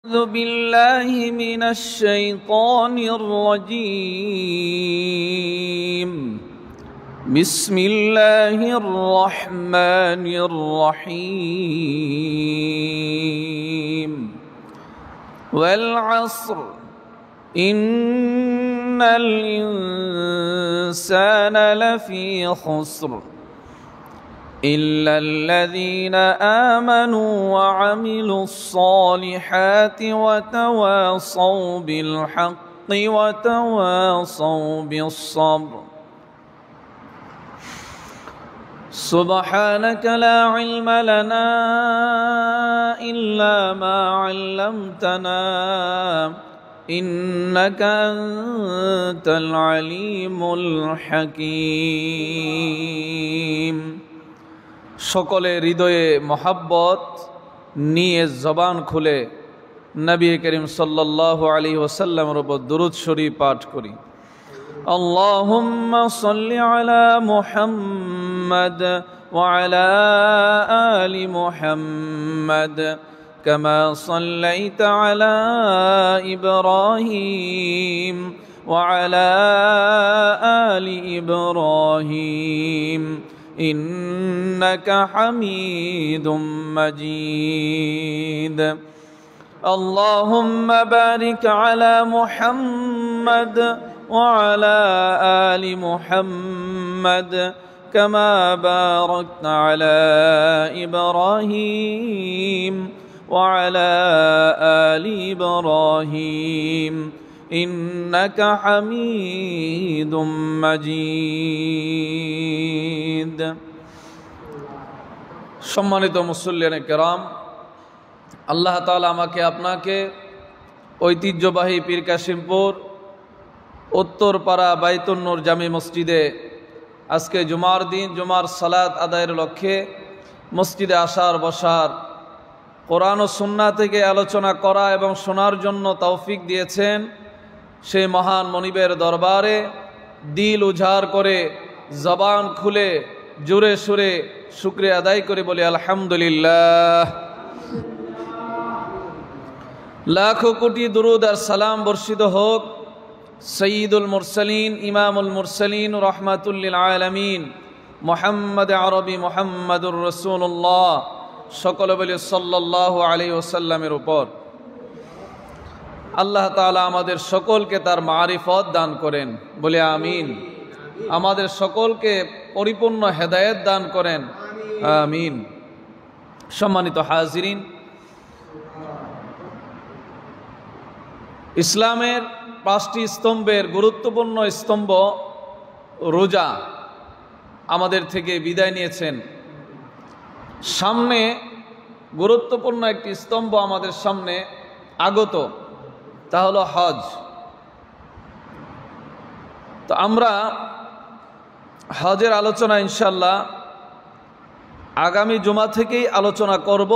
أعوذ بالله من الشيطان الرجيم. بسم الله الرحمن الرحيم. والعصر إن الإنسان لفي خسر إلا الذين آمنوا وعملوا الصالحات وتواصوا بالحق وتواصوا بالصبر. سبحانك لا علم لنا إلا ما علمتنا إنك أنت العليم الحكيم. সকলে হৃদয়ে মহাব্বত নিয়ে জবান খুলে নবী করিম সাল্লাল্লাহু আলাইহি ওয়াসাল্লামের উপর দুরূদ শরীফ পাঠ করি। আল্লাহুম্মা সাল্লি আলা মুহাম্মাদ ওয়া আলা আলি মুহাম্মাদ কামা সাল্লাইতা আলা ইব্রাহিম ওয়া আলা আলি ইব্রাহিম إنك حميد مجيد. اللهم بارك على محمد وعلى آل محمد كما باركت على إبراهيم وعلى آل إبراهيم إنك حميد مجيد. সম্মানিত মুসল্লিয়ানে কেরাম, আল্লাহ তাআলা আমাকে আপনাকে ঐতিহ্যবাহী পীর কাশিমপুর উত্তরপাড়া বাইতুন নূর জামি মসজিদে আজকে জুমার দিন জুমার সালাত আদায়ের লক্ষ্যে মসজিদে আসার বসার কোরআন ও সুন্নাহ থেকে আলোচনা করা এবং শোনার জন্য তৌফিক দিয়েছেন সেই মহান মনিবের দরবারে দিল উজাড় করে জবান খুলে জোরে সুরে শুকরিয়া আদায় করে বলি আলহামদুলিল্লাহ। লাখো কোটি দুরুদ আর সালাম বর্ষিত হোক সৈয়দুল মুরসালিন ইমামুল মুরসালিন রাহমাতুল লিল আলামিন মুহাম্মদ আরবি মুহাম্মাদুর রাসূলুল্লাহ সকলে বলি সাল্লাল্লাহু আলাইহি ওয়াসাল্লামের উপর। আল্লাহ তাআলা আমাদের সকলকে তার মারিফত দান করেন, বলে আমিন। আমাদের সকলকে পরিপূর্ণ হেদায়েত দান করেন, আমিন। সম্মানিত হাজিরিন, ইসলামের 5টি স্তম্ভের গুরুত্বপূর্ণ স্তম্ভ রোজা আমাদের থেকে বিদায় নিয়েছেন। সামনে গুরুত্বপূর্ণ একটি স্তম্ভ আমাদের সামনে আগত, তা হলো হজ। তো আমরা হজের আলোচনা ইনশাল্লাহ আগামী জুমা থেকেই আলোচনা করব।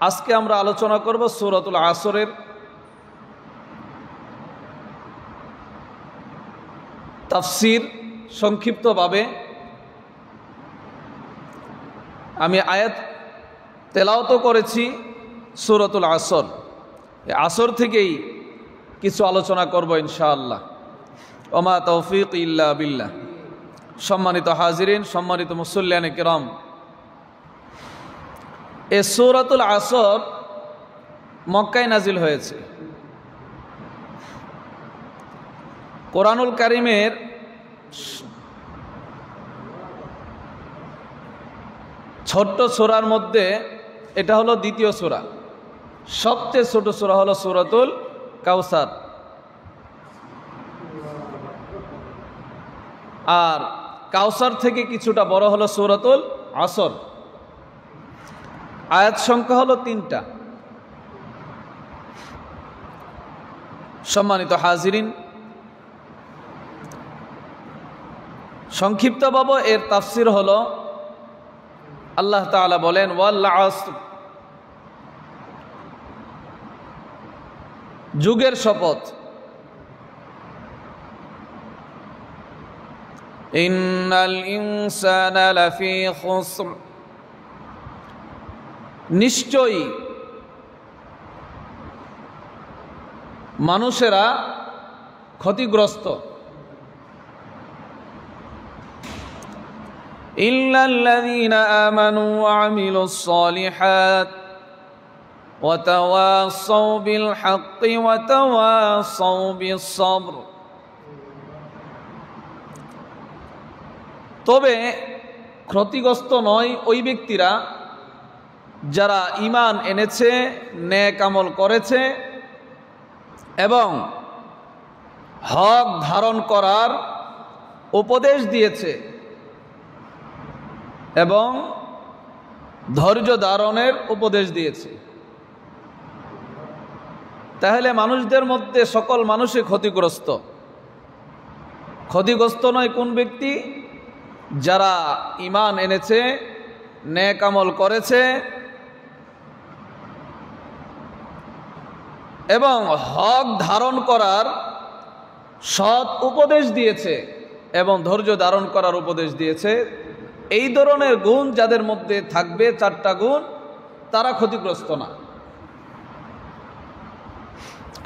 আজকে আমরা আলোচনা করব সূরাতুল আসরের তাফসীর সংক্ষিপ্তভাবে। আমি আয়াত তেলাওয়াত করেছি সূরাতুল আসর, আসর থেকেই কিছু আলোচনা করব ইনশাআল্লাহ। ওমা তৌফিক ইল্লা বিল্লাহ। সম্মানিত হাজিরিন, সম্মানিত মুসল্লিয়ানে কিরাম, এই সূরাতুল আসর মক্কায় নাজিল হয়েছে। কোরআনুল কারীমের ছোট্ট সূরার মধ্যে এটা হলো দ্বিতীয় সূরা। সবচেয়ে ছোট সূরা হলো সূরাতুল কাউসার, আর কাউসার থেকে কিছুটা বড় হলো সূরাতুল আসর। আয়াত সংখ্যা হলো 3টা। সম্মানিত হাজিরিন, সংক্ষিপ্তভাবে এর তাফসীর হলো, আল্লাহ তাআলা বলেন ওয়াল আসর, যুগের শপথ। ইন্নাল ইনসানা লাফি খুসর, নিশ্চয়ই মানুষেরা ক্ষতিগ্রস্ত। ইল্লাল্লাযীনা আমানু ওয়া আমিলুস সালিহাত ওয়া তাওয়াসাউ বিল হাক্কি ওয়া তাওয়াসাউ বিস সবর। তবে ক্ষতিগ্রস্ত নয় ওই ব্যক্তিরা যারা ঈমান এনেছে, নেক আমল করেছে এবং হক ধারণ করার উপদেশ দিয়েছে এবং ধৈর্য ধারণের উপদেশ দিয়েছে। তাহলে মানুষদের মধ্যে সকল মানুষই ক্ষতিগ্রস্ত। ক্ষতিগ্রস্ত নয় কোন ব্যক্তি? যারা ঈমান এনেছে, নেক আমল করেছে এবং হক ধারণ করার সৎ উপদেশ দিয়েছে এবং ধৈর্য ধারণ করার উপদেশ দিয়েছে। এই ধরনের গুণ যাদের মধ্যে থাকবে, 4টা গুণ, তারা ক্ষতিগ্রস্ত না।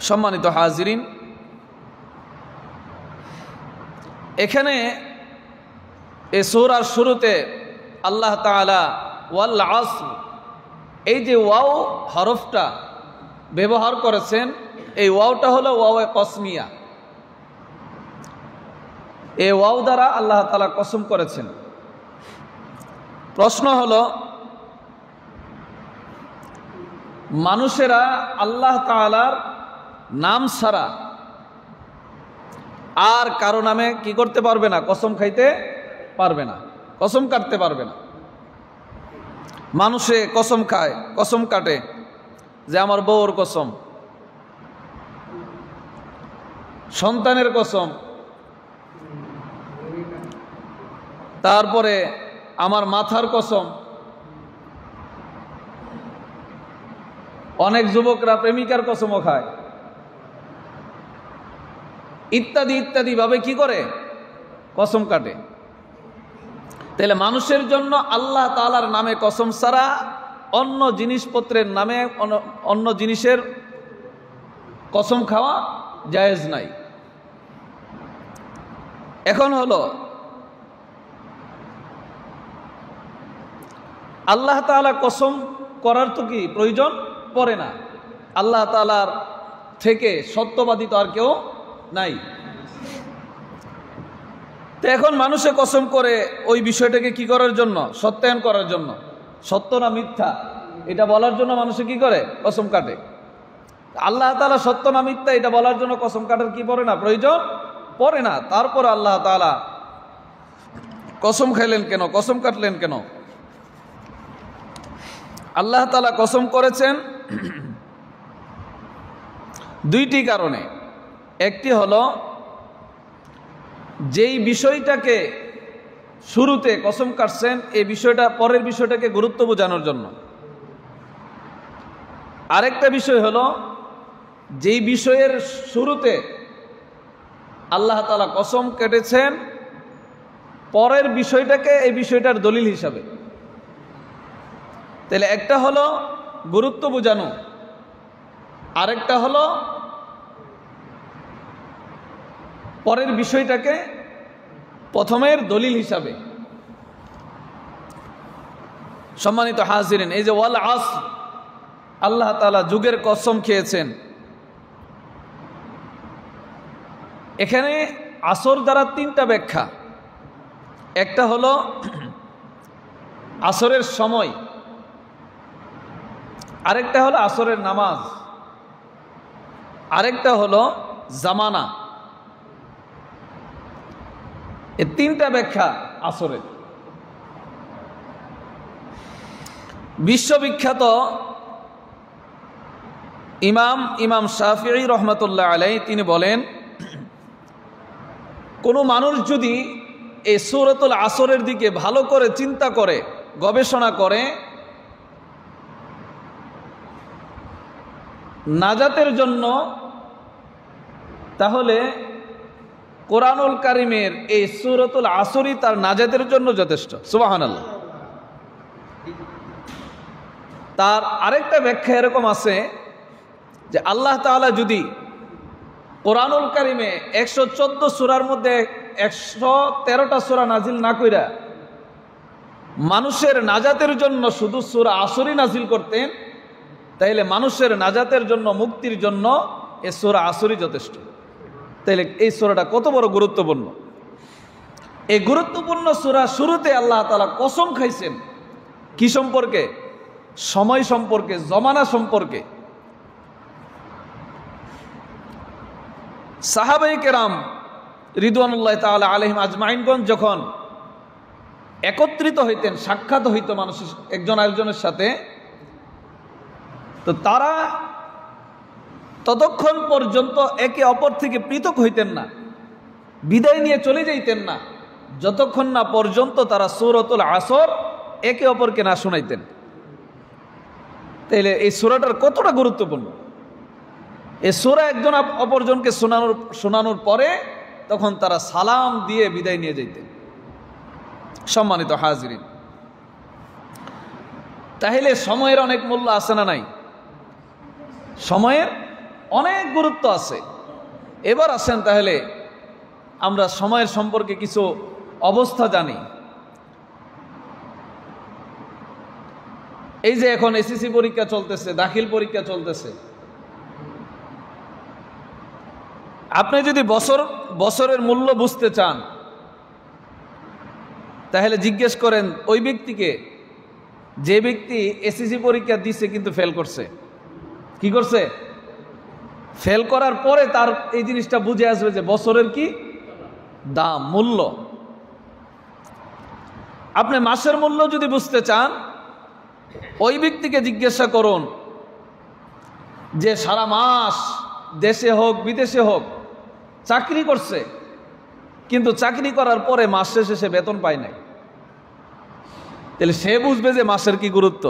সম্মানিত হাজিরিন, এখানে এই সূরার শুরুতে আল্লাহ তাআলা ওয়াল আসর, এই যে ওয়াও হরফটা ব্যবহার করেছেন, এই ওয়াওটা হলো ওয়াওয়ে কসমিয়া। এই ওয়াও দ্বারা আল্লাহ তাআলা কসম করেছেন। প্রশ্ন হলো, মানুষেরা আল্লাহ তাআলার নাম ছাড়া আর কারো নামে কি করতে পারবে না? কসম খাইতে পারবে না, কসম কাটতে পারবে না। মানুষে কসম খায়, কসম কাটে যে আমার বউর কসম, সন্তানের কসম, তারপরে আমার মাথার কসম। অনেক যুবকরা প্রেমিকার কসমও খায়, ইত্যাদি ইত্যাদি ভাবে কি করে? কসম কাটে। তাহলে মানুষের জন্য আল্লাহ তাআলার নামে কসম ছাড়া অন্য জিনিসপত্রের নামে অন্য জিনিসের কসম খাওয়া জায়েজ নাই। এখন হলো, আল্লাহ তাআলা কসম করার তো কি প্রয়োজন পড়ে না। আল্লাহ তাআলার থেকে সত্যবাদী তো আর কেউ নাই। তো এখন মানুষে কসম করে ওই বিষয়টাকে কি করার জন্য? সত্যায়ন করার জন্য। সত্য না মিথ্যা এটা বলার জন্য মানুষে কি করে? কসম কাটে। আল্লাহ তাআলা সত্য না মিথ্যা এটা বলার জন্য কসম কাটার কি পড়ে না? প্রয়োজন পড়ে না। তারপর আল্লাহ তাআলা কসম খাইলেন কেন? কসম কাটলেন কেন? আল্লাহ তাআলা কসম করেছেন 2টি কারণে। একটি হলো, যেই বিষয়টাকে শুরুতে কসম কাটছেন এই বিষয়টা পরের বিষয়টাকে গুরুত্ব বোঝানোর জন্য। আরেকটা বিষয় হলো, যেই বিষয়ের শুরুতে আল্লাহ তাআলা কসম কেটেছেন পরের বিষয়টাকে এই বিষয়টার দলিল হিসাবে। তাহলে একটা হলো গুরুত্ব বোঝানো, আরেকটা হলো পরের বিষয়টাকে প্রথমের দলিল হিসাবে। সম্মানিত হাজিরিন, এই যে ওয়াল আসর, আল্লাহ তাআলা যুগের কসম খেয়েছেন। এখানে আসর দ্বারা 3টা ব্যাখ্যা। একটা হলো আসরের সময়, আরেকটা হলো আসরের নামাজ, আরেকটা হলো জামানা। এই 3টা ব্যাখ্যা আসরের। বিশ্ববিখ্যাত ইমাম শাফিঈ রহমাতুল্লাহ আলাইহি তিনি বলেন, কোনো মানুষ যদি এই সূরাতুল আসরের দিকে ভালো করে চিন্তা করে, গবেষণা করে, নাজাতের জন্য, তাহলে কোরআনুল কারীমের এই সূরাতুল আসরই তার নাজাতের জন্য যথেষ্ট। সুবহানাল্লাহ। তার আরেকটা ব্যাখ্যা এরকম আছে যে আল্লাহ তাআলা যদি কোরআনুল কারিমে 114 সূরার মধ্যে 113টা সূরা নাজিল না কইরা মানুষের নাজাতের জন্য শুধু সূরা আসরই নাজিল করতেন, তাইলে মানুষের নাজাতের জন্য, মুক্তির জন্য এই সূরা আসরই যথেষ্ট। তাইলে এই সূরাটা কত বড় গুরুত্বপূর্ণ। এই গুরুত্বপূর্ণ সূরা শুরুতে আল্লাহ তাআলা কসম খাইছেন কি সম্পর্কে? সময় সম্পর্কে, জমানা সম্পর্কে। সাহাবায়ে কেরাম রিদওয়ানুল্লাহ তাআলা আলাইহিম আজমাইনগণ যখন একত্রিত হইতেন, সাক্ষাৎ হইত মানুষের একজন আরেকজনের সাথে, তো তারা ততক্ষণ পর্যন্ত একে অপর থেকে পৃথক হইতেন না, বিদায় নিয়ে চলে যাইতেন না, যতক্ষণ না পর্যন্ত তারা সূরাতুল আসর একে অপরকে না শোনাইতেন। তাইলে এই সূরাটার কতটা গুরুত্বপূর্ণ। এই সূরা একজন অপরজনকে শোনানোর পরে তখন তারা সালাম দিয়ে বিদায় নিয়ে যাইতেন। সম্মানিত হাজিরিন, তাহলে সময়ের অনেক মূল্য আছে না নাই? সময়ের অনেক গুরুত্ব আছে। এবার আসেন তাহলে আমরা সময়ের সম্পর্কে কিছু অবস্থা জানি। এই যে এখন এসএসসি পরীক্ষা চলতেছে, দাখিল পরীক্ষা চলতেছে, আপনি যদি বছরের মূল্য বুঝতে চান তাহলে জিজ্ঞেস করেন ওই ব্যক্তিকে যে ব্যক্তি এসএসসি পরীক্ষা দিছে কিন্তু ফেল করছে। কি করছে? ফেল করার পরে তার এই জিনিসটা বুঝে আসবে যে বছরের কি দাম, মূল্য। আপনি মাসের মূল্য যদি বুঝতে চান ওই ব্যক্তিকে জিজ্ঞাসা করুন যে সারা মাস দেশে হোক বিদেশে হোক চাকরি করছে, কিন্তু চাকরি করার পরে মাস শেষে সে বেতন পায় নাই। তাহলে সে বুঝবে যে মাসের কি গুরুত্ব।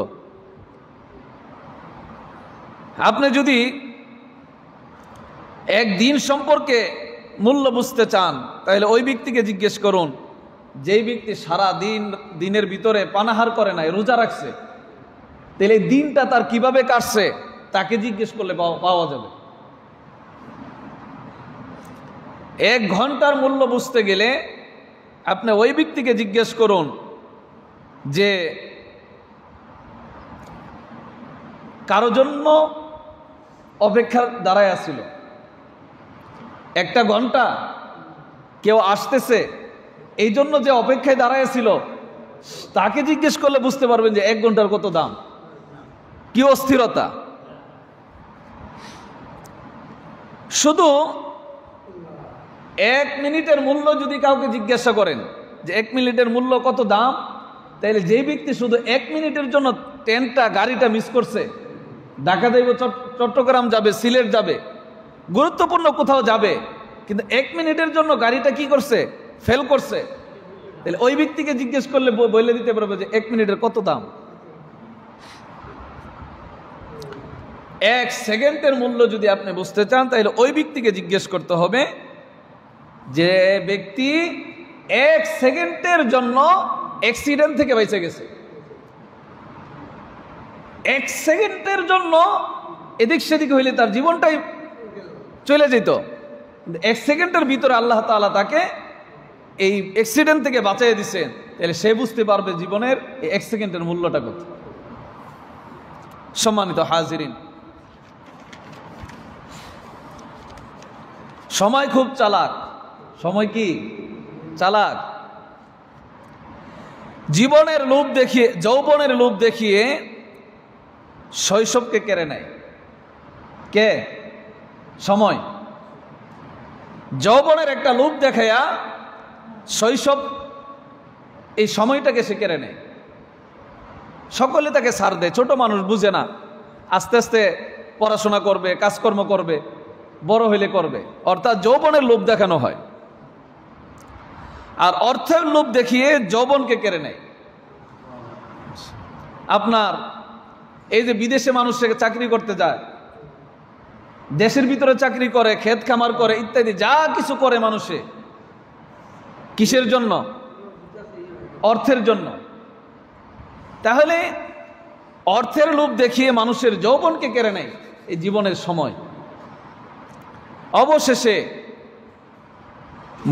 আপনি যদি একদিন সম্পর্কে মূল্য বুঝতে চান তাহলে ওই ব্যক্তিকে জিজ্ঞেস করুন যেই ব্যক্তি সারা দিনের ভিতরে পানাহার করে নাই, রোজা রাখছে, তাহলে এই দিনটা তার কিভাবে কাটছে তাকে জিজ্ঞেস করলে পাওয়া যাবে। 1 ঘন্টার মূল্য বুঝতে গেলে আপনি ওই ব্যক্তিকে জিজ্ঞেস করুন যে কারো জন্য অপেক্ষার দাঁড়ায় আসছিল 1 ঘন্টা, কেউ আসতেছে এই জন্য যে অপেক্ষায় দাঁড়ায় ছিল তাকে জিজ্ঞেস করলে বুঝতে পারবেন যে 1 ঘন্টার কত দাম, কি অস্থিরতা। শুধু 1 মিনিটের মূল্য যদি কাউকে জিজ্ঞাসা করেন যে 1 মিনিটের মূল্য কত দাম, তাইলে যেই ব্যক্তি শুধু 1 মিনিটের জন্য ট্রেনটা, গাড়িটা মিস করছে, ঢাকা যাইব, চট্টগ্রাম যাবে, সিলেট যাবে, গুরুত্বপূর্ণ কোথাও যাবে, কিন্তু 1 মিনিটের জন্য গাড়িটা কি করছে, ফেল করছে, তাহলে ওই ব্যক্তিকে জিজ্ঞেস করলে বলে দিতে পারবে যে 1 মিনিটের কত দাম। 1 সেকেন্ডের মূল্য যদি আপনি বুঝতে চান তাহলে ওই ব্যক্তিকে জিজ্ঞেস করতে হবে যে ব্যক্তি 1 সেকেন্ডের জন্য অ্যাক্সিডেন্ট থেকে বেঁচে গেছে। 1 সেকেন্ডের জন্য এদিক সেদিক হইলে তার জীবনটাই চলে যেত। 1 সেকেন্ডের ভিতরে আল্লাহ তাআলা তাকে এই অ্যাক্সিডেন্ট থেকে বাঁচিয়ে দিচ্ছেন, তাহলে সে বুঝতে পারবে জীবনের এই 1 সেকেন্ডের মূল্যটা কত। সম্মানিত হাজিরিন, সময় খুব চালাক। সময় কি চালাক। জীবনের লোভ দেখিয়ে, যৌবনের লোভ দেখিয়ে শৈশবকে কেড়ে নেয়। কে? সময়। যৌবনের একটা লোভ দেখাইয়া শৈশব, এই সময়টাকে সে কেড়ে নেয়। সকলে তাকে ছাড় দেয়, ছোট মানুষ বুঝে না, আস্তে আস্তে পড়াশোনা করবে, কাজকর্ম করবে, বড় হইলে করবে। অর্থাৎ যৌবনের লোভ দেখানো হয়, আর অর্থের লোভ দেখিয়ে যৌবনকে কেড়ে নেয়। আপনার এই যে বিদেশে মানুষ চাকরি করতে যায়, দেশের ভিতরে চাকরি করে, ক্ষেত খামার করে, ইত্যাদি যা কিছু করে মানুষে, কিসের জন্য? অর্থের জন্য। তাহলে অর্থের লোভ দেখিয়ে মানুষের যৌবনকে কেড়ে নেয় এই জীবনের সময়। অবশেষে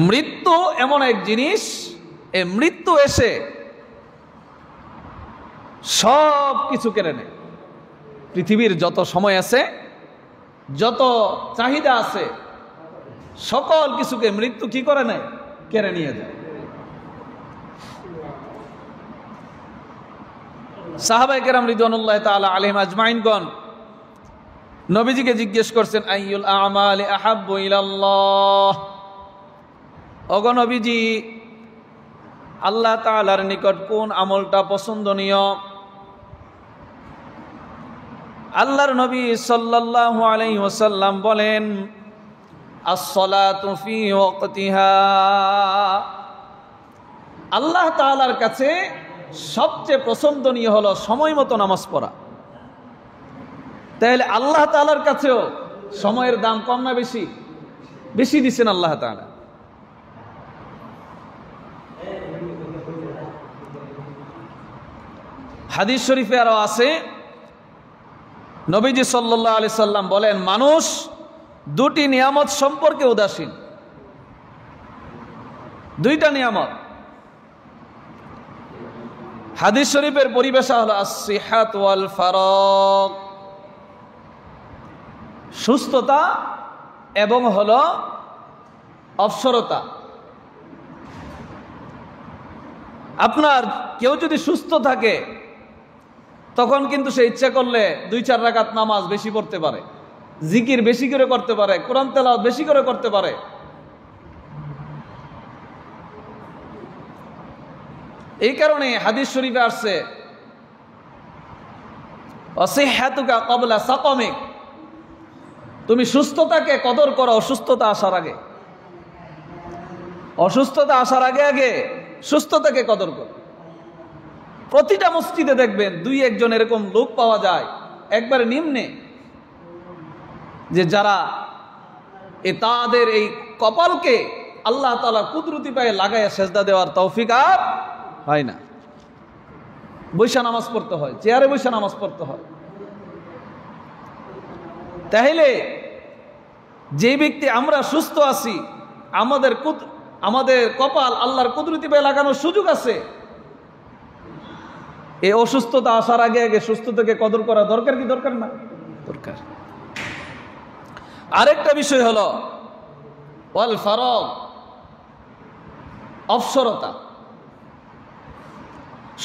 মৃত্যু এমন এক জিনিস, এই মৃত্যু এসে সব কিছু কেড়ে নেয়। পৃথিবীর যত সময় আছে, যত চাহিদা আছে, সকল কিছুকে মৃত্যু কি করে নেয়? কেড়ে নিয়ে যায়। সাহাবায়ে কেরাম রিদওয়ানুল্লাহি তাআলা আলাইহিম আজমাইনগণ নবীজিকে জিজ্ঞেস করছেন, আইয়ুল আমালি আহাব্বু ইলাল্লাহ, ওগো নবীজি, আল্লাহ তাআলার নিকট কোন আমলটা পছন্দনীয়? আল্লাহর নবী সাল্লাল্লাহু আলাইহি ওয়াসাল্লাম বলেন, আস-সালাতু ফি ওয়াক্তিহা। আল্লাহ তাআলার কাছে সবচেয়ে পছন্দনীয় হলো সময় মতো নামাজ পড়া। তাহলে আল্লাহ তাআলার কাছেও সময়ের দাম কম না বেশি? বেশি দিচ্ছেন আল্লাহ তাআলা। হাদিস শরীফে আরো আছে, নবীজি সাল্লাল্লাহু আলাইহি সাল্লাম বলেন, মানুষ দুটি নিয়ামত সম্পর্কে উদাসীন। দুইটা নিয়ামত। হাদিস শরীফের পরিভাষা হলো আস-সিহাত ওয়াল ফারাগ, সুস্থতা এবং হলো অবসরতা। আপনার কেউ যদি সুস্থ থাকে তখন কিন্তু সে ইচ্ছা করলে 2-4 রাকাত নামাজ বেশি পড়তে পারে, জিকির বেশি করে করতে পারে, কোরআন তেলাওয়াত বেশি করে করতে পারে। এই কারণে হাদিস শরীফে আসছে, অসিহ্হাতুকা ক্বাবলা সাকামিক, তুমি সুস্থতাকে কদর করো অসুস্থতা আসার আগে। অসুস্থতা আসার আগে আগে সুস্থতাকে কদর করো। প্রতিটা মসজিদে দেখবেন 2-1 এরকম লোক পাওয়া যায় একবারে নিম্নে, যে যারা তাদের এই কপালকে আল্লাহ তাআলা কুদরতি পায়ে লাগাইয়া সেজদা দেওয়ার তৌফিক আর হয় না। বৈশা নামাজ পড়তে হয়, চেয়ারে বৈশা নামাজ পড়তে হয়। তাহলে যে ব্যক্তি আমরা সুস্থ আছি, আমাদের কপাল আল্লাহর কুদরতি পায়ে লাগানোর সুযোগ আছে, এই অসুস্থতা আসার আগে আগে সুস্থতাকে কদর করা দরকার কি দরকার না? দরকার। আরেকটা বিষয় হলো ওয়াল ফারাগ, অবসরতা।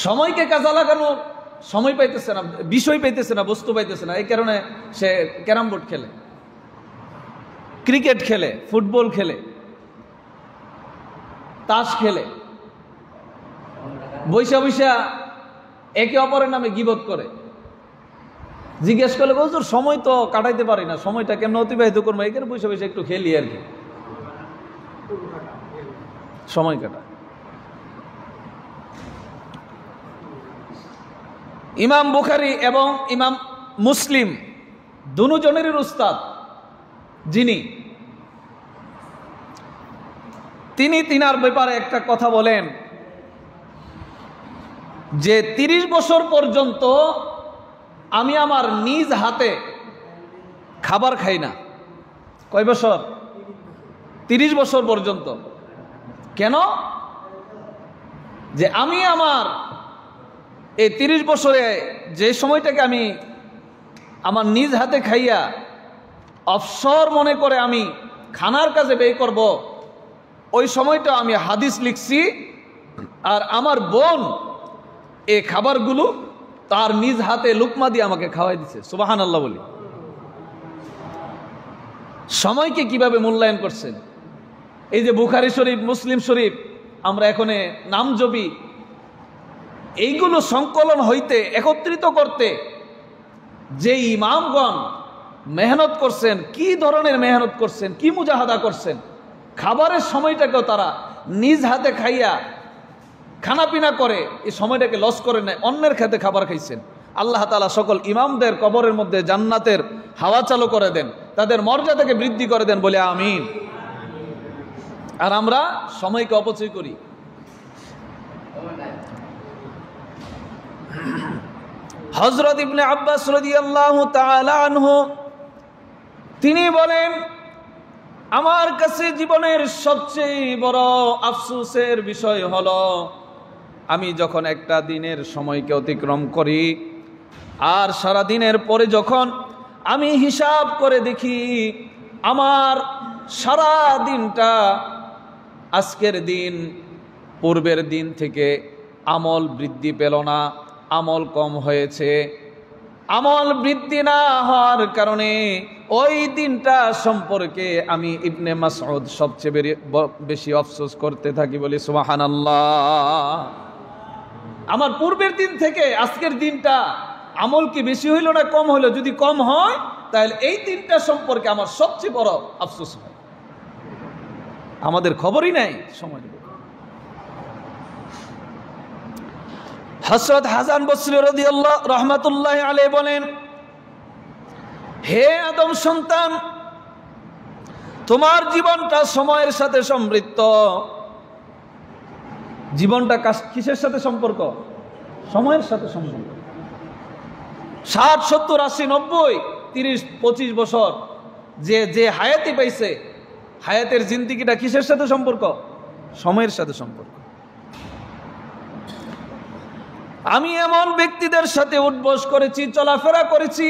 সময়কে কাজে লাগানো সময় পাইতেছে না, বিষয় পাইতেছে না, বস্তু পাইতেছে না। এই কারণে সে ক্যারাম বোর্ড খেলে, ক্রিকেট খেলে, ফুটবল খেলে, তাস খেলে, বৈশা বৈশা একে অপরের নামে গীবত করে। জিজ্ঞেস করলে বলছো সময় তো কাটাইতে পারি না, সময়টা কেমন অতিবাহিত করবো, এখানে বৈশা বৈশা একটু খেলি আর কি, সময় কাটা। ইমাম বুখারী এবং ইমাম মুসলিম দুজনেরই উস্তাদ যিনি, তিনি তিনার ব্যাপারে একটা কথা বলেন যে 30 বছর পর্যন্ত আমি আমার নিজ হাতে খাবার খাই না। কয় বছর? 30 বছর পর্যন্ত। কেন? যে আমি আমার এই 30 বছরে যে সময়টাকে আমি আমার নিজ হাতে খাইয়া অবসর মনে করে আমি খানার কাজে ব্যয় করব, ওই সময়টা আমি হাদিস লিখছি, আর আমার বোন এই খাবারগুলো তার নিজ হাতে লুকমা দিয়ে আমাকে খাওয়াই দিচ্ছে। সুবহানাল্লাহ বলি। সময়কে কিভাবে মূল্যায়ন করছেন। এই যে বুখারী শরীফ, মুসলিম শরীফ আমরা এখানে নাম জপি, এইগুলো সংকলন হইতে, একত্রিত করতে যে ইমামগণ মেহনত করছেন, কি ধরনের মেহনত করছেন, কি মুজাহাদা করছেন। খাবারের সময়টাকেও তারা নিজ হাতে খাইয়া খানাপিনা করে এই সময়টাকে লস করে নেয়, অন্যের খেতে খাবার খাইছেন। আল্লাহ তাআলা সকল ইমামদের কবরের মধ্যে জান্নাতের হাওয়া চালু করে দেন, তাদের মর্যাদাকে বৃদ্ধি করে দেন, বলে আমিন। আর আমরা সময়কে অপচয় করি। হযরত ইবনে আব্বাস রাদিয়াল্লাহু তাআলা আনহু তিনি বলেন, আমার কাছে জীবনের সবচেয়ে বড় আফসোসের বিষয় হলো আমি যখন একটা দিনের সময়কে অতিক্রম করি আর সারা দিনের পরে যখন আমি হিসাব করে দেখি আমার সারা দিনটা আজকের দিন পূর্বের দিন থেকে আমল বৃদ্ধি পেল না, আমল কম হয়েছে। আমল বৃদ্ধি না হওয়ার কারণে ওই দিনটা সম্পর্কে আমি ইবনে মাসউদ সবচেয়ে বেশি আফসোস করতে থাকি, বলি সুবহানাল্লাহ। আমার পূর্বের দিন থেকে আজকের দিনটা আমল কি বেশি হইল না কম হইল? যদি কম হয় তাহলে এই দিনটা সম্পর্কে আমার সবচেয়ে বড় আফসোস হয়। আমাদের খবরই নাই সময়। হযরত হাসান বসরি রাদিয়াল্লাহু রাহমাতুল্লাহি আলাইহি বলেন, হে আদম সন্তান, তোমার জীবনটা সময়ের সাথে সমৃদ্ধ। জীবনটা কিসের সাথে সম্পর্ক? সময়ের সাথে সম্পর্ক। 60, 70, 80, 90, 30, 25 বছর যে হায়াতি পাইছে, হায়াতের জিন্দেগিটা কিসের সাথে সম্পর্ক? সময়ের সাথে সম্পর্ক। আমি এমন ব্যক্তিদের সাথে উঠবস করেছি, চলাফেরা করেছি,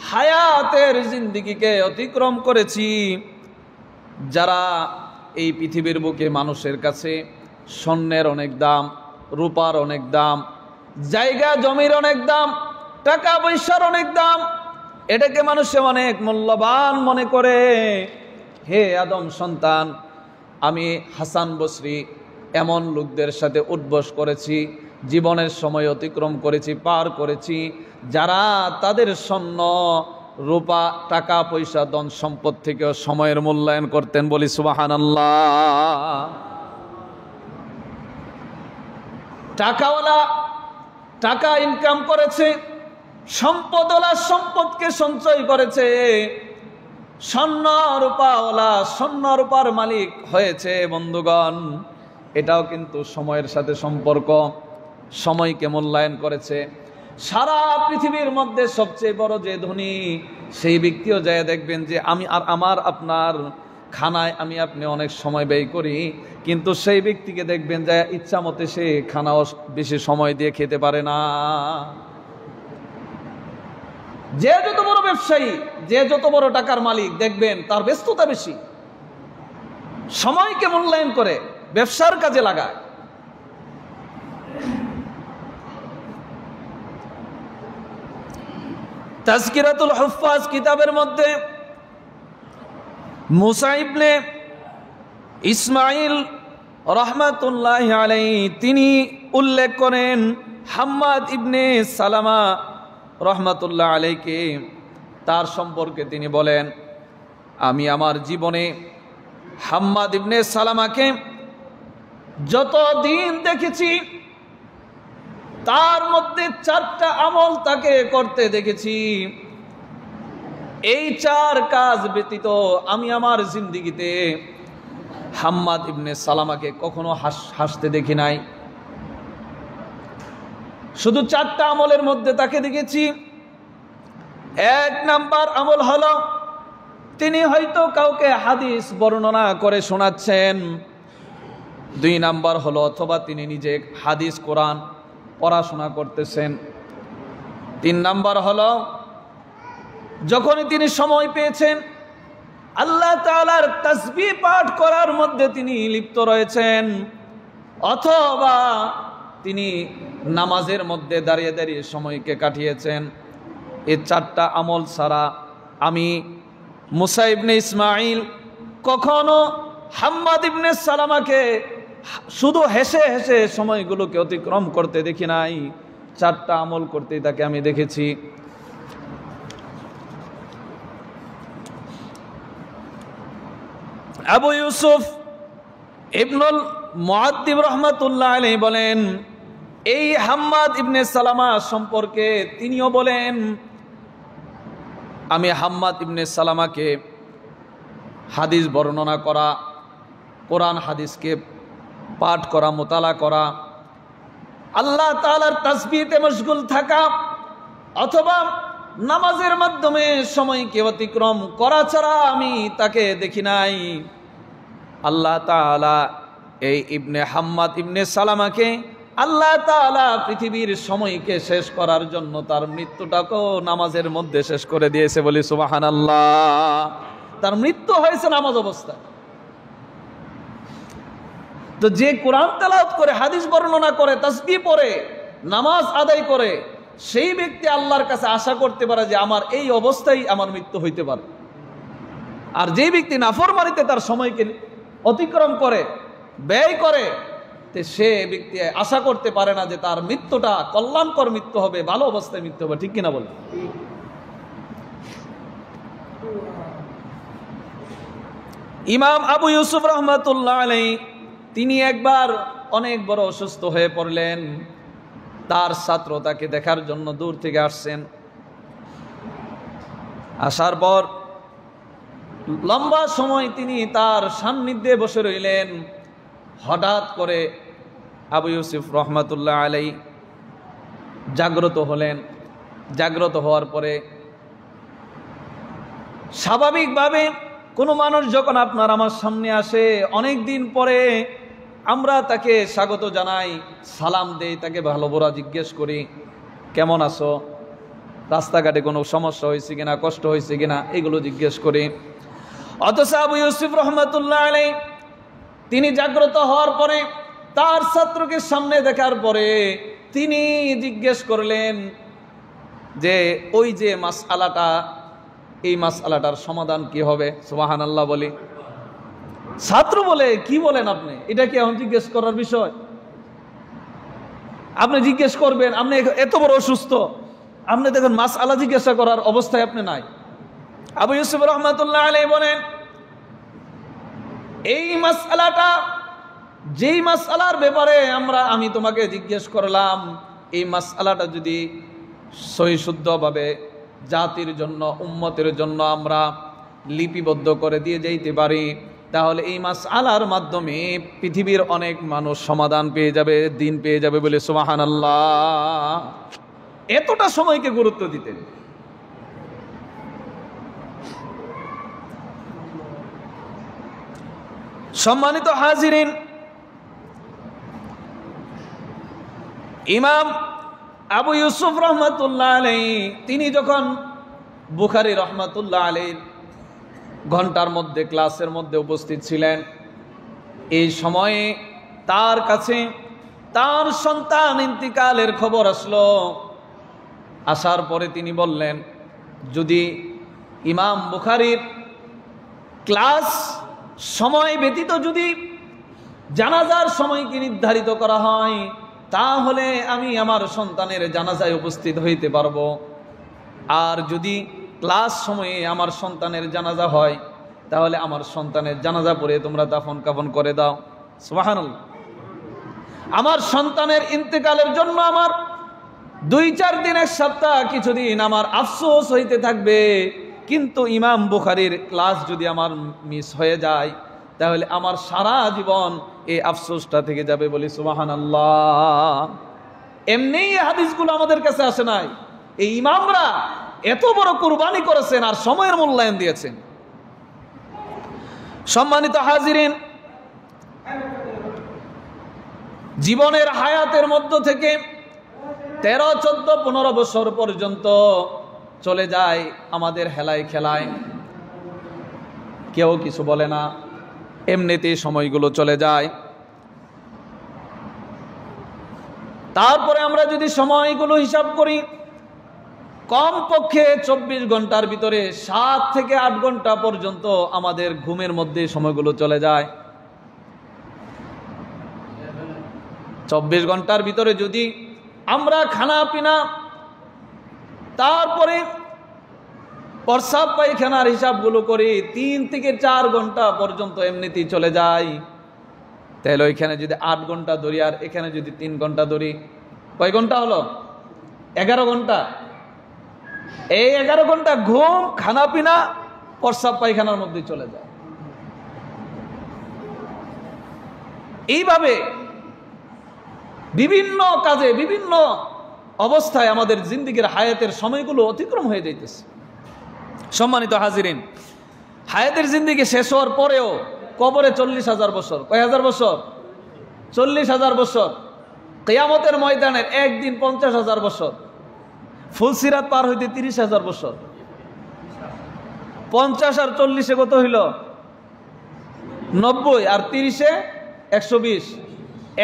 হায়াতের জিন্দেগিকে অতিক্রম করেছি, যারা এই পৃথিবীর বুকে মানুষের কাছে স্বর্ণের অনেক দাম, রূপার অনেক দাম, জায়গা জমির অনেক দাম, টাকা পয়সার অনেক দাম, এটাকে মানুষে অনেক মূল্যবান মনে করে। হে আদম সন্তান, আমি হাসান বসরি এমন লোকদের সাথে উঠবস করেছি, জীবনের সময় অতিক্রম করেছি, পার করেছি, যারা তাদের স্বর্ণ রূপা টাকা পয়সা ধন সম্পদ থেকেও সময়ের মূল্যায়ন করতেন, বলি সুবহানাল্লাহ। টাকাওয়ালা টাকা ইনকাম করেছে, সম্পদওয়ালা সম্পদকে সঞ্চয় করেছে, স্বর্ণ রূপাওয়ালা স্বর্ণ রূপার মালিক হয়েছে। বন্ধুগণ, এটাও কিন্তু সময়ের সাথে সম্পর্ক, সময়কে মূল্যায়ন করেছে। সারা পৃথিবীর মধ্যে সবচেয়ে বড় যে ধনী, সেই ব্যক্তিও যায় দেখবেন যে আমার আপনার খানায় আমি আপনি অনেক সময় ব্যয় করি, কিন্তু সেই ব্যক্তিকে দেখবেন যে ইচ্ছা মতে সে খানাও বেশি সময় দিয়ে খেতে পারে না। যে যত বড় ব্যবসায়ী, যে যত বড় টাকার মালিক, দেখবেন তার ব্যস্ততা বেশি, সময়কে মূল্যায়ন করে ব্যবসার কাজে লাগায়। তাজকিরাতুল হুফাজ কিতাবের মধ্যে মুসা ইবনে ইসমাইল রাহমাতুল্লাহি আলাইহি তিনি উল্লেখ করেন, হাম্মাদ ইবনে সালামা রহমাতুল্লাহ আলাইকে, তার সম্পর্কে তিনি বলেন, আমি আমার জীবনে হাম্মাদ ইবনে সালামাকে যত দিন দেখেছি তার মধ্যে 4টা আমল তাকে করতে দেখেছি। এই 4 কাজ ব্যতীত আমি আমার জিন্দেগিতে হাম্মাদ ইবনে সালামাকে কখনো হাসতে দেখি নাই। শুধু 4টা আমলের মধ্যে তাকে দেখেছি। 1 নাম্বার আমল হলো, তিনি হয়তো কাউকে হাদিস বর্ণনা করে শোনাচ্ছেন। 2 নাম্বার হলো, অথবা তিনি নিজে হাদিস কোরআন পড়াশোনা করতেছেন। 3 নাম্বার হলো, যখনই তিনি সময় পেয়েছেন আল্লাহ তাআলার তাসবিহ পাঠ করার মধ্যে তিনি লিপ্ত রয়েছেন, অথবা তিনি নামাজের মধ্যে দাঁড়িয়ে দাঁড়িয়ে সময়কে কাটিয়েছেন। এই 4টা আমল ছাড়া আমি মুসা ইবনে ইসমাইল কখনো হাম্মাদ ইবনে সালামাকে শুধু হেসে হেসে সময়গুলোকে অতিক্রম করতে দেখি নাই। 4টা আমল করতেই তাকে আমি দেখেছি। আবু ইউসুফ ইবনুল মুআদ্দিব রাহমাতুল্লাহ আলাইহি বলেন, এই হাম্মাদ ইবনে সালামা সম্পর্কে তিনিও বলেন, আমি হাম্মাদ ইবনে সালামাকে হাদিস বর্ণনা করা, কোরআন হাদিসকে পাঠ করা, মোতালা করা, আল্লাহ তাআলার তাসবিহতে মশগুল থাকা, অথবা নামাজের মাধ্যমে সময়কে অতিক্রম করা ছাড়া আমি তাকে দেখি নাই। আল্লাহ তাআলা এই ইবনে হাম্মাদ ইবনে সালামাকে আল্লাহ তাআলা পৃথিবীর সময়কে শেষ করার জন্য তার মৃত্যুটাকেও নামাজের মধ্যে শেষ করে দিয়েছে, বলি সুবহানাল্লাহ। তার মৃত্যু হয়েছে নামাজ অবস্থায়। তো যে কোরআন তেলাওয়াত করে, হাদিস বর্ণনা করে, তাসবিহ পড়ে, নামাজ আদায় করে, সেই ব্যক্তি আল্লাহর কাছে আশা করতে পারে যে আমার এই অবস্থায় আমার মৃত্যু হইতে পারে। আর যে ব্যক্তি নাফরমানিতে তার সময়কে অতিক্রম করে, ব্যয় করে, সে ব্যক্তি আশা করতে পারে না যে তার মৃত্যুটা কল্যাণকর মৃত্যু হবে, ভালো অবস্থায় মৃত্যু হবে। ঠিক কিনা বলেন? ইমাম আবু ইউসুফ রহমাতুল্লাহ আলাইহি তিনি একবার অনেক বড় অসুস্থ হয়ে পড়লেন। তার ছাত্র তাকে দেখার জন্য দূর থেকে আসছেন। আসার পর লম্বা সময় তিনি তার সান্নিধ্যে বসে রইলেন। হঠাৎ করে আবু ইউসুফ রহমাতুল্লাহ আলাইহি জাগ্রত হলেন। জাগ্রত হওয়ার পরে স্বাভাবিকভাবে কোনো মানুষ যখন আপনার আমার সামনে আসে, অনেক দিন পরে আমরা তাকে স্বাগত জানাই, সালাম দেই, তাকে ভালো বোরা জিজ্ঞেস করি, কেমন আছো, রাস্তাঘাটে কোনো সমস্যা হয়েছে কিনা, কষ্ট হয়েছে কিনা, এগুলো জিজ্ঞেস করি। অথচ আবু ইউসুফ রহমাতুল্লাহ আলাইহি তিনি জাগ্রত হওয়ার পরে তার ছাত্রকে সামনে দেখার পরে তিনি জিজ্ঞেস করলেন যে ওই যে মাসআলাটা, এই মাসআলাটার সমাধান কি হবে? সুবহানাল্লাহ বলি। ছাত্র বলে, কি বলেন আপনি? এটা কি এখন জিজ্ঞেস করার বিষয়? আপনি জিজ্ঞেস করবেন? আপনি এত বড় অসুস্থ, আপনি দেখেন মাসআলা জিজ্ঞাসা করার অবস্থায় আপনি নাই। আবু ইউসুফ রহমাতুল্লাহ আলাইহি বলেন, এই মাসআলাটা, যেই মাসআলার ব্যাপারে আমি তোমাকে জিজ্ঞেস করলাম, এই মাসআলাটা যদি সহিশুদ্ধভাবে জাতির জন্য, উম্মতের জন্য আমরা লিপিবদ্ধ করে দিয়ে যেতে পারি, তাহলে এই মাসআলার মাধ্যমে পৃথিবীর অনেক মানুষ সমাধান পেয়ে যাবে, দিন পেয়ে যাবে, বলে সুবহানাল্লাহ। এতটা সময়কে গুরুত্ব দিতেন। সম্মানিত হাজিরিন, ইমাম আবু ইউসুফ রহমাতুল্লাহ আলাইহি তিনি যখন বুখারী রহমাতুল্লাহ আলাইহির ঘন্টার মধ্যে, ক্লাসের মধ্যে উপস্থিত ছিলেন, এই সময়ে তার কাছে তার সন্তান ইন্তিকালের খবর আসলো। আসার পরে তিনি বললেন, যদি ইমাম বুখারীর ক্লাস সময় ব্যতীত যদি জানাজার সময়কে নির্ধারিত করা হয়, তাহলে আমি আমার সন্তানের জানাজায় উপস্থিত হইতে পারবো। আর যদি ক্লাস সময়ে আমার সন্তানের জানাজা হয়, তাহলে আমার সন্তানের জানাজা পড়ে তোমরা দাফন কাফন করে দাও। সুবহানাল্লাহ। আমার সন্তানের ইন্তেকালের জন্য আমার 2-4 দিন, 1 সপ্তাহ, কিছুদিন আমার আফসোস হইতে থাকবে, কিন্তু ইমাম বুখারীর ক্লাস যদি আমার মিস হয়ে যায়, তাহলে আমার সারা জীবন এই আফসোসটা থেকে যাবে, বলি সুবহানাল্লাহ। এমনি এই হাদিসগুলো আমাদের কাছে আসে নাই। এই ইমামরা এত বড় কুরবানি করেছেন আর সময়ের মূল্যায়ন দিয়েছেন। সম্মানিত হাজিরিন, জীবনের হায়াতের মধ্য থেকে 13, 14, 15 বছর পর্যন্ত চলে যায় আমাদের হেলায় খেলায়, কেউ কিছু বলে না, এমনিতেই সময়গুলো চলে যায়। তারপরে আমরা যদি সময়গুলো হিসাব করি, কমপক্ষে 24 ঘন্টার ভিতরে 7 থেকে 8 ঘন্টা পর্যন্ত আমাদের ঘুমের মধ্যে সময়গুলো চলে যায়। 24 ঘন্টার ভিতরে যদি আমরা খানা পিনা, তারপরে প্রস্রাব পায়খানার হিসাবগুলো করি, 3 থেকে 4 ঘন্টা পর্যন্ত এমনিতেই চলে যায়। তাহলে ওইখানে যদি 8 ঘন্টা ধরি আর এখানে যদি 3 ঘন্টা ধরি, কয় ঘন্টা হলো? 11 ঘন্টা। এই 11 ঘন্টা ঘুম, খানা পিনা, প্রস্রাব পায়খানার মধ্যে চলে যায়। এইভাবে বিভিন্ন কাজে, বিভিন্ন অবস্থায় আমাদের জিন্দিগির হায়াতের সময়গুলো অতিক্রম হয়ে যাইতেছে। সম্মানিত হাজিরিন, হায়াতের জিন্দিগি শেষ হওয়ার পরেও কবরে 40,000 বছর। কয় হাজার বছর? 40,000 বছর। কিয়ামতের ময়দানের একদিন 50,000 বছর। ফুলসিরাত পার হইতে 30,000 বছর। 50 আর 40 কত হইল? 90, আর 30 120,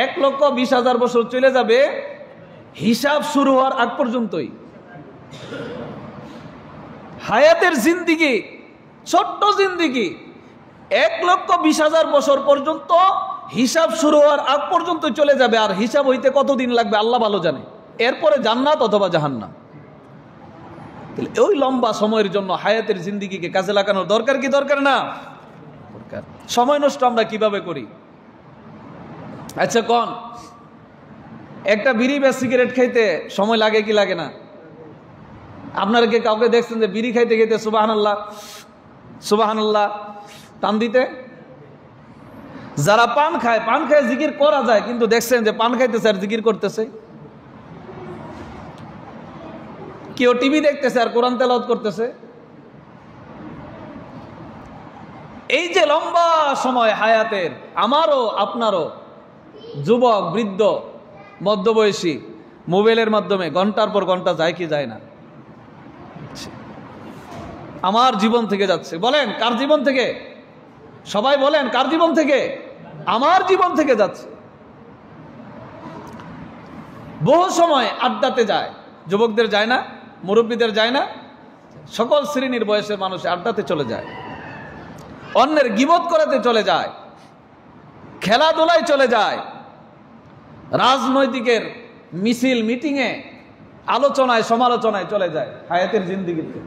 1,20,000 বছর চলে যাবে হিসাব শুরু হওয়ার আগ পর্যন্তই। হায়াতের জিন্দিগি, ছোট্ট জিন্দিগি, 1,20,000 বছর পর্যন্ত হিসাব শুরু হওয়ার আগ পর্যন্ত চলে যাবে। আর হিসাব হইতে কতদিন লাগবে আল্লাহ ভালো জানে। এরপরে জান্নাত অথবা জাহান্নাম। ওই লম্বা সময়ের জন্য হায়াতের জিন্দিগিকে কাজে লাগানোর দরকার কি দরকার না? দরকার। সময় নষ্ট আমরা কিভাবে করি? আচ্ছা কোন একটা বিড়ি বা সিগারেট খাইতে সময় লাগে কি লাগে না? আপনারা কি কাউকে দেখছেন যে বিড়ি খাইতে খাইতে সুবহানাল্লাহ সুবহানাল্লাহ টান দিতে? যারা পান খায় জিকির করা যায়, কিন্তু দেখছেন যে পান খাইতেছে আর জিকির করতেছে। কেউ টিভি দেখতেছে আর কোরআন তেলাওয়াত করতেছে। এই যে লম্বা সময় হায়াতের, আমারও আপনারও, যুবক বৃদ্ধ মধ্যবয়সী, মোবাইলের মাধ্যমে ঘন্টার পর ঘন্টা যায় কি যায় না? আমার জীবন থেকে যাচ্ছে। বলেন কার জীবন থেকে? সবাই বলেন কার জীবন থেকে? আমার জীবন থেকে যাচ্ছে। বহু সময় আড্ডাতে যায়, যুবকদের যায় না, মুরব্বীদের যায় না, সকল শ্রেণীর বয়সের মানুষ আড্ডাতে চলে যায়, অন্যের গীবত করাতে চলে যায়, খেলাধুলায় চলে যায়, রাজনৈতিকের মিছিল মিটিংয়ে আলোচনায় সমালোচনায় চলে যায়। হায়াতের জিন্দিগিতে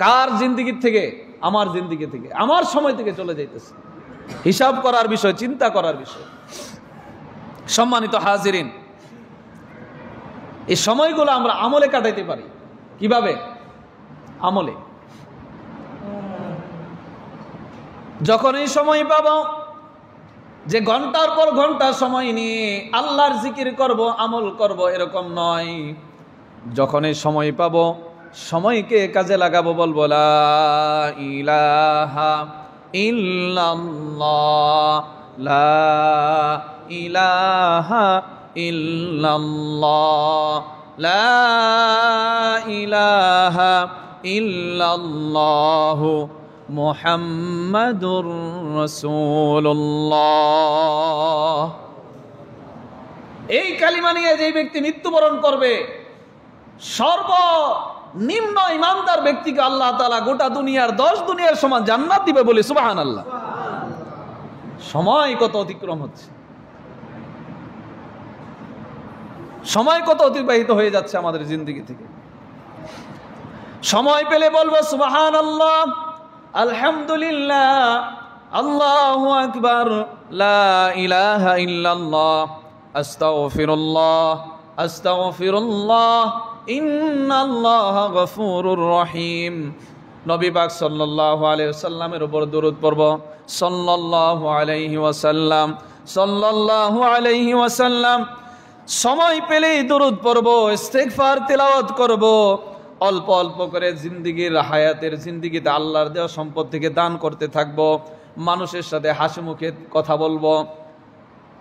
কার জিন্দিগির থেকে? আমার জিন্দিগি থেকে, আমার সময় থেকে চলে যাইতেছে। হিসাব করার বিষয়, চিন্তা করার বিষয়। সম্মানিত হাজিরিন, এই সময়গুলো আমরা আমলে কাটাইতে পারি। কিভাবে? আমলে। যখন এই সময় পাবো যে ঘন্টার পর ঘন্টা সময় নিয়ে আল্লাহর জিকির করব, আমল করব, এরকম নয়। যখন এই সময় পাবো সময়কে কাজে লাগাবো, বলবো লা ইলাহা ইল্লাল্লাহ, লা ইলাহা ইল্লাল্লাহ, লা ইলাহা ইল্লাল্লাহ, মুহাম্মাদুর রাসূলুল্লাহ। এই কালিমা নিয়ে যে ব্যক্তি মৃত্যুবরণ করবে, সর্বনিম্ন ইমানদার ব্যক্তিকে আল্লাহ তাআলা গোটা দুনিয়ার 10 দুনিয়ার সমান জান্নাত দিবে বলে সুবহানাল্লাহ। সময় কত অতিক্রম হচ্ছে, সময় কত অতিবাহিত হয়ে যাচ্ছে আমাদের জিন্দেগি থেকে। সময় পেলে বলবো সুবহানাল্লাহ, আলহামদুলিল্লাহ, আল্লাহু আকবার, লা ইলাহা ইল্লাল্লাহ, আস্তাগফিরুল্লাহ, আস্তাগফিরুল্লাহ, ইন্নাল্লাহা গফুরুর রহিম। নবী পাক সাল্লাল্লাহু আলাইহি ওয়াসাল্লামের উপর দরুদ পড়ব, সাল্লাল্লাহু আলাইহি ওয়াসাল্লাম, সাল্লাল্লাহু আলাইহি ওয়াসাল্লাম। সময় পেলেই দরুদ পড়ব, ইস্তিগফার তেলাওয়াত করব, অল্প অল্প করে জিন্দিগির হায়াতের জিন্দিগিতে আল্লাহর দেওয়া সম্পদ থেকে দান করতে থাকব, মানুষের সাথে হাসি মুখে কথা বলবো।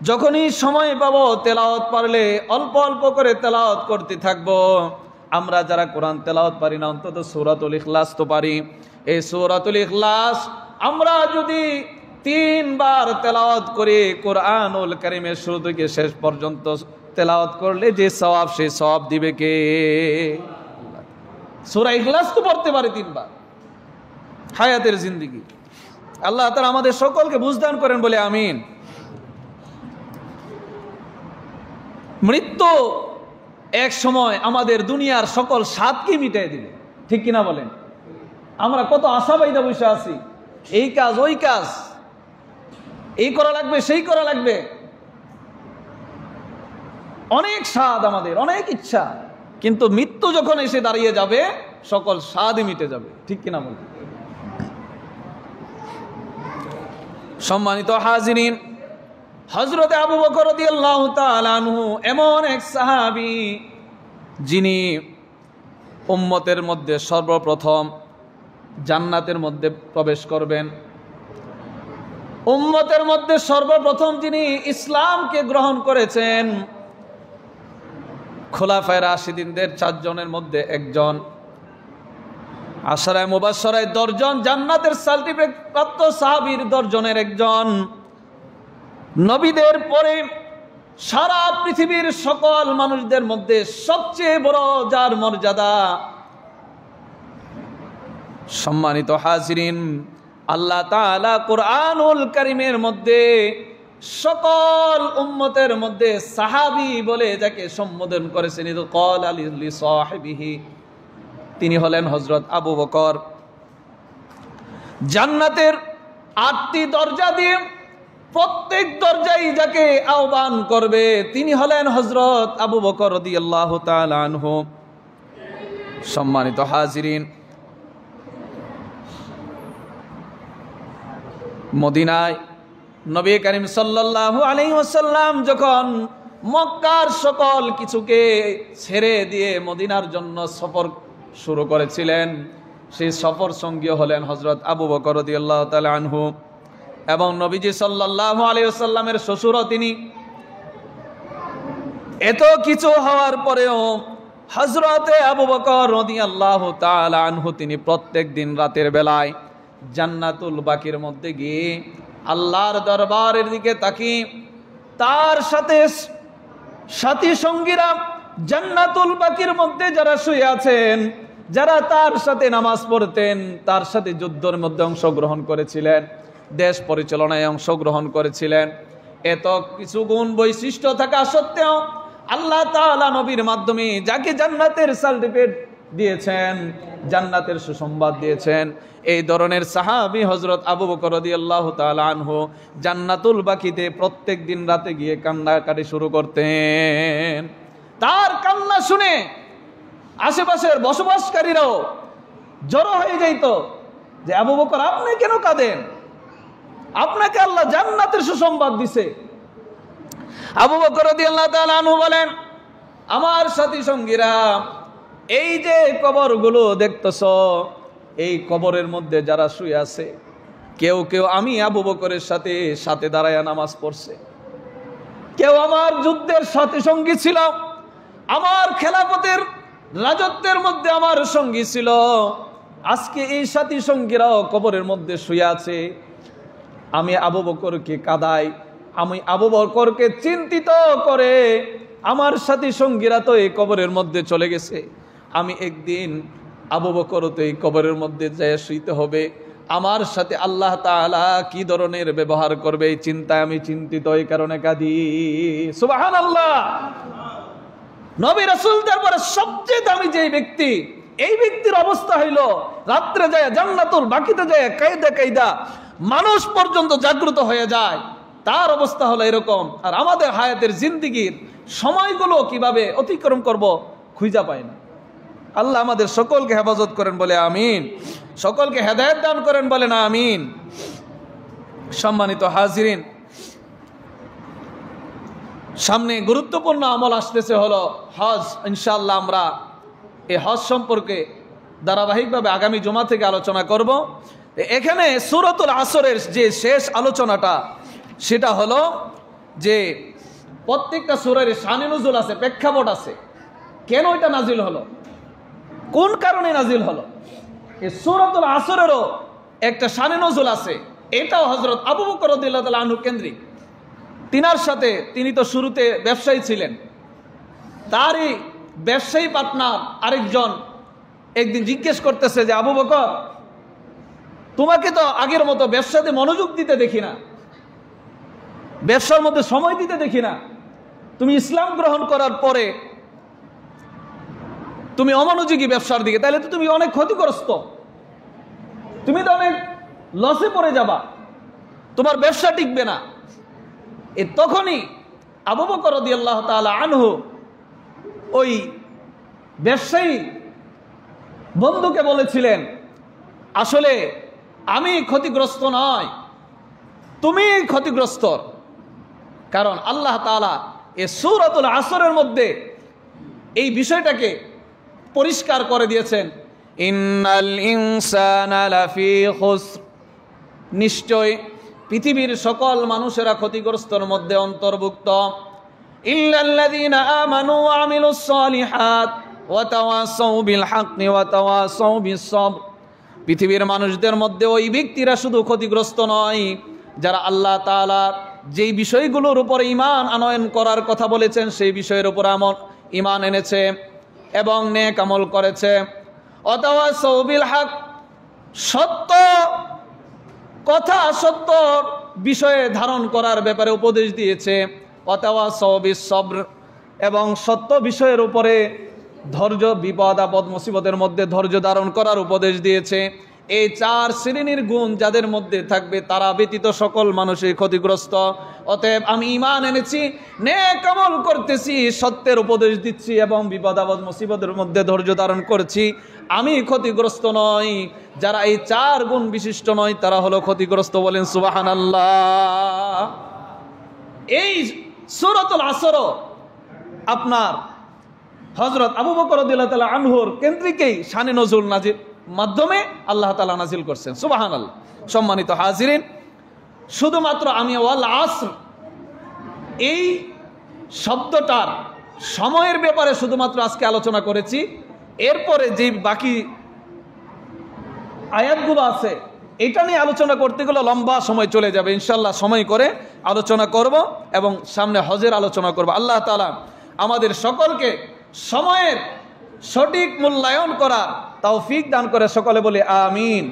যখনই সময় পাবো তেলাওয়াত পারলে অল্প অল্প করে তেলাওয়াত করতে থাকবো। আমরা যারা কোরআন তেলাওয়াত পারি না, অন্তত সূরাতুল ইখলাস তো পারি। এই সূরাতুল ইখলাস আমরা যদি 3 বার তেলাওয়াত করি, কোরআনুল কারীমের শুরু থেকে শেষ পর্যন্ত তেলাওয়াত করলে যে সওয়াব, সেই সওয়াব দিবে কে? সূরা ইখলাস তো পড়তে পারি 3 বার হায়াতের জিন্দেগি। আল্লাহ তাআলা আমাদের সকলকে বুঝদান করেন বলে আমিন। মৃত্যু এক সময় আমাদের দুনিয়ার সকল স্বাদকে মিটাই দিবে, ঠিক কিনা বলেন? আমরা কত আশাবাদী বসে আছি, এই কাজ ওই কাজ, এই করা লাগবে সেই করা লাগবে, অনেক স্বাদ আমাদের, অনেক ইচ্ছা, কিন্তু মৃত্যু যখন এসে দাঁড়িয়ে যাবে সকল স্বাদই মিটে যাবে, ঠিক কিনা বলেন? সম্মানিত হাজিরিন, হযরতে আবু বকর রাদিয়াল্লাহু তাআলা আনহু এমন এক সাহাবী যিনি উম্মতের মধ্যে সর্বপ্রথম জান্নাতের মধ্যে প্রবেশ করবেন, উম্মতের মধ্যে সর্বপ্রথম যিনি ইসলামকে গ্রহণ করেছেন, খোলাফায়ে রাশিদিনদের 4 জনের মধ্যে একজন, আশারায়ে মুবাশশারায়ে 10 জন, জান্নাতের সার্টিফিকেট প্রাপ্ত সাহাবীর 10 জনের একজন, নবীদের পরে সারা পৃথিবীর সকল মানুষদের মধ্যে সবচেয়ে বড় যার মর্যাদা। সম্মানিত হাজিরিন, আল্লাহ তাআলা কুরআনুল কারীমের মধ্যে সকল উম্মতের মধ্যে সাহাবী বলে যাকে সম্বোধন করেছেন, ক্বালা লি সাহিবিহি, তিনি হলেন হযরত আবু বকর। জান্নাতের 8টি দরজা দিয়ে প্রত্যেক দরজায় যাকে আহ্বান করবে তিনি হলেন হযরত আবু বকর রাদিয়াল্লাহু তাআলা আনহু। সম্মানিত হাজিরিন, মদিনায় নবী করিম সাল্লাল্লাহু আলাইহি ওয়াসাল্লাম যখন মক্কার সকল কিছুকে ছেড়ে দিয়ে মদিনার জন্য সফর শুরু করেছিলেন, সেই সফর সঙ্গী হলেন হযরত আবু বকর রাদিয়াল্লাহু তাআলা আনহু এবং নবীজি সাল্লাল্লাহু আলাইহি ওয়াসাল্লামের শ্বশুরও তিনি। এত কিছু হওয়ার পরেও হযরতে আবু বকর রাদিয়াল্লাহু তাআলা আনহু তিনি প্রত্যেক দিন রাতের বেলায় জান্নাতুল বাকির মধ্যে গিয়ে আল্লাহর দরবারের দিকে তাকিয়ে তার সাথে সাথী সঙ্গীরা জান্নাতুল বাকির মধ্যে যারা শুয়ে আছেন, যারা তার সাথে নামাজ পড়তেন, তার সাথে যুদ্ধের মধ্যে অংশগ্রহণ করেছিলেন, দেশ পরিচালনায় অংশগ্রহণ করেছিলেন, এত কিছু গুণ বৈশিষ্ট্য থাকা সত্ত্বেও আল্লাহ তাআলা নবীর মাধ্যমে যাকে জান্নাতের সার্টিফিকেট দিয়েছেন, জান্নাতের সুসংবাদ দিয়েছেন, এই ধরনের সাহাবী হযরত আবু বকর রাদিয়াল্লাহু তাআলা আনহু জান্নাতুল বাকিতে প্রত্যেক দিন রাতে গিয়ে কান্নাকাটি শুরু করতেন। তার কান্না শুনে আশেপাশের বসবাসকারীরাও জড়ো হয়ে যাইত যে আবু বকর আপনি কেন কাঁদেন, আপনাকে আল্লাহ জান্নাতের সুসংবাদ দিছে। আবু বকর রাদিয়াল্লাহু তাআলা আনহু বলেন, আমার সাথী সঙ্গীরা, এই যে কবরগুলো দেখতেছ, এই কবরের মধ্যে যারা শুয়ে আছে, কেউ কেউ আমি আবু বকরের সাথে সাথে দাঁড়ায় নামাজ পড়ছে, কেউ আমার যুদ্ধের সাথী সঙ্গী ছিল, আমার খেলাফতের রাজত্বের মধ্যে আমার সঙ্গী ছিল, আজকে এই সাথী সঙ্গীরাও কবরের মধ্যে শুয়ে আছে। আমি আবু বকরকে কাঁদাই, আমি আবু বকরকে চিন্তিত করে আমার সাথী সঙ্গীরা তো এই কবরের মধ্যে চলে গেছে, আমি একদিন আবু বকরও তো এই কবরের মধ্যে যায় শুইতে হবে, আমার সাথে আল্লাহ তাআলা কি ধরনের ব্যবহার করবে এই চিন্তায় আমি চিন্তিত, এই কারণে কাঁদি। সুবহানাল্লাহ। নবী রাসূলদের পরে সবচেয়ে দামি যে ব্যক্তি, এই ব্যক্তির অবস্থা হইল রাত্রে যায় জান্নাতুল বাকিতে যায় কায়দা কায়দা মানুষ পর্যন্ত জাগ্রত হয়ে যায়, তার অবস্থা হলো এরকম। আর আমাদের হায়াতের জিন্দেগির সময়গুলো কিভাবে অতিক্রম করব খুঁজে পাই না। আল্লাহ আমাদের সকলকে হেফাজত করেন বলে আমিন, সকলকে হেদায়েত দান করেন বলেন আমিন। সম্মানিত হাজিরিন, সামনে গুরুত্বপূর্ণ আমল আসতেছে হলো হজ। ইনশাআল্লাহ আমরা এই হজ সম্পর্কে ধারাবাহিকভাবে আগামী জুমা থেকে আলোচনা করব। এখানে সূরাতুল আসরের যে শেষ আলোচনাটা সেটা হলো যে প্রত্যেকটা সূরার শানে নুজুল আছে, প্রেক্ষাপট আছে, কেন এটা নাজিল হলো, কোন কারণে নাজিল হলো। এই সূরাতুল আসরেরও একটা শানে নুজুল আছে, এটাও হযরত আবু বকর রাদিয়াল্লাহু তাআলা আনহু কেন্দ্রিক। তিনার সাথে, তিনি তো শুরুতে ব্যবসায়ী ছিলেন, তারই ব্যবসায়ী পার্টনার আরেকজন একদিন জিজ্ঞেস করতেছে যে আবু বকর, তোমাকে তো আগের মতো ব্যবসাতে মনোযোগ দিতে দেখি না, ব্যবসার মধ্যে সময় দিতে দেখি না, তুমি ইসলাম গ্রহণ করার পরে তুমি অমনোযোগী ব্যবসার দিকে, তাহলে তো তুমি অনেক ক্ষতিগ্রস্ত, তুমি তো অনেক লসে পড়ে যাবা, তোমার ব্যবসা টিকবে না। তখনই আবু বকর রাদিয়াল্লাহু তাআলা আনহু ওই ব্যবসায়ী বন্ধুকে বলেছিলেন, আসলে আমি ক্ষতিগ্রস্ত নয়, তুমি ক্ষতিগ্রস্ত। কারণ আল্লাহ তাআলা এই সূরাতুল আসরের মধ্যে এই বিষয়টাকে পরিষ্কার করে দিয়েছেন, ইন্নাল ইনসানা লাফি খুসর, নিশ্চয় পৃথিবীর সকল মানুষেরা ক্ষতিগ্রস্তর মধ্যে অন্তর্ভুক্ত, ইল্লাল্লাযীনা আমানু ওয়া আমিলুস সালিহাত ওয়া তাওয়াসাউ বিল হাক্কি ওয়া তাওয়াসাউ বিস সবর। পৃথিবীর মানুষদের মধ্যে ওই ব্যক্তিরা শুধু ক্ষতিগ্রস্ত নয় যারা আল্লাহ তাআলা যেই বিষয়গুলোর উপর ঈমান আনয়ন করার কথা বলেছেন সেই বিষয়ের উপর ঈমান এনেছে এবং নেক আমল করেছে। ওয়া তাওয়াসাউ বিল হক, সত্য কথা সত্য বিষয়ে ধারণ করার ব্যাপারে উপদেশ দিয়েছে। ওয়া তাওয়াসাউ বিস সবর, এবং সত্য বিষয়ের উপরে ধৈর্য, বিপদ আপদ মুসিবতের মধ্যে ধৈর্য ধারণ করার উপদেশ দিয়েছে। এই চার শ্রেণীর গুণ যাদের মধ্যে থাকবে তারা ব্যতীত সকল মানুষই ক্ষতিগ্রস্ত। অতএব আমি ঈমান এনেছি, নেক আমল করতেছি, সত্যের উপদেশ দিচ্ছি এবং বিপদ আপদ মুসিবতের মধ্যে ধৈর্য ধারণ করছি, আমি ক্ষতিগ্রস্ত নই। যারা এই চার গুণ বিশিষ্ট নয় তারা হলো ক্ষতিগ্রস্ত। বলেন সুবহানাল্লাহ। এই সূরাতুল আসর আপনার হযরত আবু বকর রাদিয়াল্লাহু তাআলা আনহুর কেন্দ্রিকেই শানে নজুল নাজিল মাধ্যমে আল্লাহ তাআলা নাজিল করছেন। সুবহানাল্লাহ। সম্মানিত হাজিরিন, শুধুমাত্র আমি ওয়াল আসর এই শব্দটার সময়ের ব্যাপারে শুধুমাত্র আজকে আলোচনা করেছি। এরপরে যে বাকি আয়াতগুলো আছে এটা নিয়ে আলোচনা করতে গেলে লম্বা সময় চলে যাবে। ইনশাআল্লাহ সময় করে আলোচনা করব এবং সামনে হজের আলোচনা করব। আল্লাহ তাআলা আমাদের সকলকে সময়ের সঠিক মূল্যায়ন করা তৌফিক দান করে। সকলে বলি আমিন।